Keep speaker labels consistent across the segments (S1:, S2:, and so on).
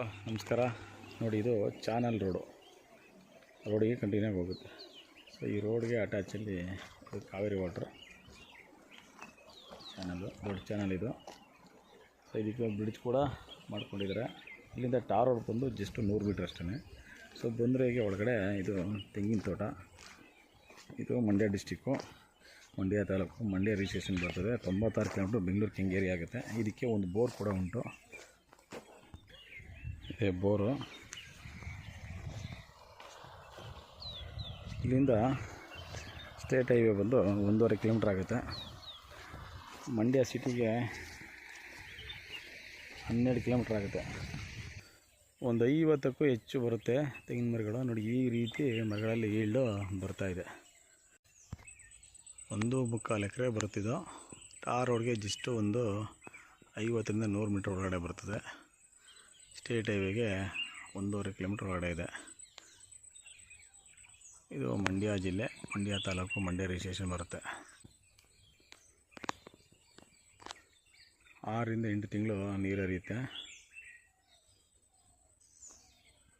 S1: ನಮಸ್ಕಾರ ನೋಡಿ, ಇದು ಚಾನಲ್ ರೋಡಿಗೆ ಕಂಟಿನ್ಯೂ ಆಗಿ ಹೋಗುತ್ತೆ. ಸೊ ಈ ರೋಡ್ಗೆ ಅಟ್ಯಾಚಲ್ಲಿ ಇದು ಕಾವೇರಿ ವಾಟ್ರ್ ದೊಡ್ಡ ಚಾನಲ್ ಇದು. ಸೊ ಇದಕ್ಕೆ ಬ್ರಿಡ್ಜ್ ಕೂಡ ಮಾಡ್ಕೊಂಡಿದ್ದಾರೆ. ಇಲ್ಲಿಂದ ಟಾರ್ ರೋಡ್ ಬಂದು ಜಸ್ಟ್ 100 ಮೀಟ್ರ್ ಅಷ್ಟೇ. ಸೊ ಬಂದರೆ ಈಗ ಒಳಗಡೆ ಇದು ತೆಂಗಿನ ತೋಟ. ಇದು ಮಂಡ್ಯ ಡಿಸ್ಟಿಕ್ಕು, ಮಂಡ್ಯ ತಾಲೂಕು, ಮಂಡ್ಯ ರಿಜಿಸ್ಟ್ರೇಷನ್ ಬರ್ತದೆ. 96 ಕಿಲೋಮೀಟ್ರ್ ಬೆಂಗಳೂರು ಕೆಂಗೇರಿ ಆಗುತ್ತೆ. ಇದಕ್ಕೆ ಒಂದು ಬೋರ್ ಕೂಡ ಉಂಟು. ಇದೆ ಬೋರು. ಇಲ್ಲಿಂದ ಸ್ಟೇಟ್ ಹೈವೇ ಬಂದು 1.5 ಕಿಲೋಮೀಟ್ರ್ ಆಗುತ್ತೆ. ಮಂಡ್ಯ ಸಿಟಿಗೆ 12 ಕಿಲೋಮೀಟ್ರ್ ಆಗುತ್ತೆ. ಒಂದು 50ಕ್ಕೂ ಹೆಚ್ಚು ಬರುತ್ತೆ ತೆಂಗಿನ ಮರಗಳು. ನೋಡಿ, ಈ ರೀತಿ ಮರಗಳಲ್ಲಿ ಈಲ್ಡು ಬರ್ತಾಯಿದೆ. 1.25 ಎಕರೆ ಬರುತ್ತಿದ್ದು. ಟಾರ್ ರೋಡ್ಗೆ ಜಸ್ಟ್ ಒಂದು 50ರಿಂದ 100 ಮೀಟ್ರ್ ಒಳಗಡೆ ಬರ್ತದೆ. ಸ್ಟೇಟ್ ಹೈವೇಗೆ 1.5 ಕಿಲೋಮೀಟ್ರ್ ಒಳಗಡೆ ಇದೆ. ಇದು ಮಂಡ್ಯ ಜಿಲ್ಲೆ, ಮಂಡ್ಯ ತಾಲೂಕು, ಮಂಡ್ಯ ರಿಜಿಸ್ಟ್ರೇಷನ್ ಬರುತ್ತೆ. 6 ರಿಂದ 8 ತಿಂಗಳು ನೀರು ಹರಿಯುತ್ತೆ.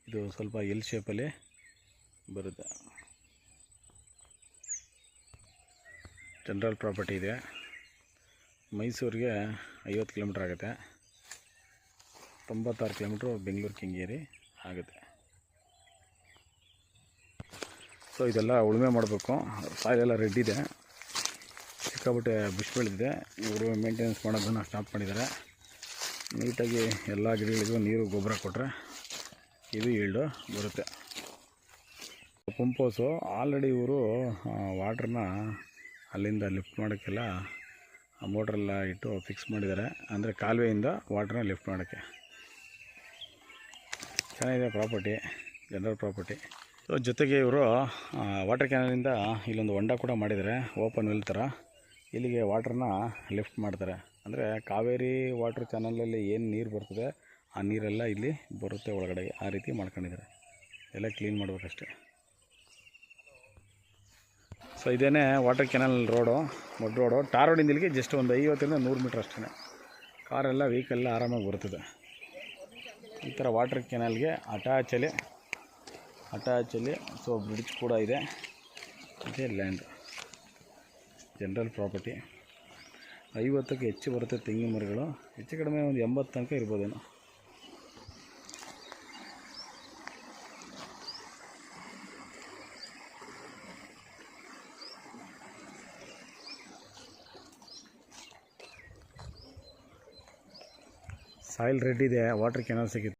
S1: ಇದು ಸ್ವಲ್ಪ ಎಲ್ ಶೇಪಲ್ಲಿ ಬರುತ್ತೆ. ಜನರಲ್ ಪ್ರಾಪರ್ಟಿ ಇದೆ. ಮೈಸೂರಿಗೆ 50 ಕಿಲೋಮೀಟ್ರ್ ಆಗುತ್ತೆ. 96 ಕಿಲೋಮೀಟ್ರು ಬೆಂಗಳೂರು ಕೆಂಗೇರಿ ಆಗುತ್ತೆ. ಸೊ ಇದೆಲ್ಲ ಉಳುಮೆ ಮಾಡಬೇಕು. ಸಾಯಿಲೆಲ್ಲ ರೆಡ್ ಇದೆ, ಸಿಕ್ಕಾಬಿಟ್ಟೆ ಬುಷ್ ಬೆಳೆದಿದೆ. ಇವರು ಮೇಂಟೆನೆನ್ಸ್ ಮಾಡೋದನ್ನು ಸ್ಟಾಪ್ ಮಾಡಿದ್ದಾರೆ. ನೀಟಾಗಿ ಎಲ್ಲ ಗಿಡಗಳಿಗೂ ನೀರು ಗೊಬ್ಬರ ಕೊಟ್ಟರೆ ಇದು ಈಲ್ಡು ಬರುತ್ತೆ. ಪಂಪೋಸು ಆಲ್ರೆಡಿ ಇವರು ವಾಟ್ರನ್ನ ಅಲ್ಲಿಂದ ಲಿಫ್ಟ್ ಮಾಡೋಕ್ಕೆಲ್ಲ ಮೋಟ್ರೆಲ್ಲ ಇಟ್ಟು ಫಿಕ್ಸ್ ಮಾಡಿದ್ದಾರೆ. ಅಂದರೆ ಕಾಲುವೆಯಿಂದ ವಾಟ್ರನ್ನ ಲಿಫ್ಟ್ ಮಾಡೋಕ್ಕೆ. ಚೆನ್ನಾಗಿದೆ ಪ್ರಾಪರ್ಟಿ, ಜನರಲ್ ಪ್ರಾಪರ್ಟಿ. ಸೊ ಜೊತೆಗೆ ಇವರು ವಾಟರ್ ಕ್ಯಾನಲಿಂದ ಇಲ್ಲೊಂದು ಹೊಂಡ ಕೂಡ ಮಾಡಿದ್ದಾರೆ, ಓಪನ್ ವೆಲ್ ಥರ. ಇಲ್ಲಿಗೆ ವಾಟ್ರನ್ನ ಲಿಫ್ಟ್ ಮಾಡ್ತಾರೆ. ಅಂದರೆ ಕಾವೇರಿ ವಾಟ್ರ್ ಚಾನಲಲ್ಲಿ ಏನು ನೀರು ಬರ್ತದೆ ಆ ನೀರೆಲ್ಲ ಇಲ್ಲಿ ಬರುತ್ತೆ ಒಳಗಡೆಗೆ. ಆ ರೀತಿ ಮಾಡ್ಕೊಂಡಿದ್ದಾರೆ. ಎಲ್ಲ ಕ್ಲೀನ್ ಮಾಡಬೇಕಷ್ಟೆ. ಸೊ ಇದೇನೇ ವಾಟರ್ ಕೆನಲ್ ರೋಡು, ದೊಡ್ಡ ರೋಡು. ಟಾರ್ ರೋಡಿಂದ ಇಲ್ಲಿಗೆ ಜಸ್ಟ್ ಒಂದು 50ರಿಂದ 100 ಮೀಟ್ರ್ ಅಷ್ಟೇ. ಕಾರೆಲ್ಲ ವೆಹಿಕಲ್ಲ ಆರಾಮಾಗಿ ಬರ್ತದೆ. ಈ ಥರ ವಾಟರ್ ಕೆನಲ್ಗೆ ಅಟ್ಯಾಚಲ್ಲಿ ಸೊ ಬ್ರಿಡ್ಜ್ ಕೂಡ ಇದೆ. ಇದೇ ಲ್ಯಾಂಡ್, ಜನರಲ್ ಪ್ರಾಪರ್ಟಿ. 50ಕ್ಕೆ ಹೆಚ್ಚು ಬರುತ್ತೆ ತೆಂಗಿನ ಮರಗಳು. ಹೆಚ್ಚು ಕಡಿಮೆ ಒಂದು 80 ತನಕ ಇರ್ಬೋದೇನೋ. ಸಾಯಿಲ್ ರೆಡ್ ಇದೆ, ವಾಟರ್ ಕೆನಲ್ ಸಿಗುತ್ತೆ.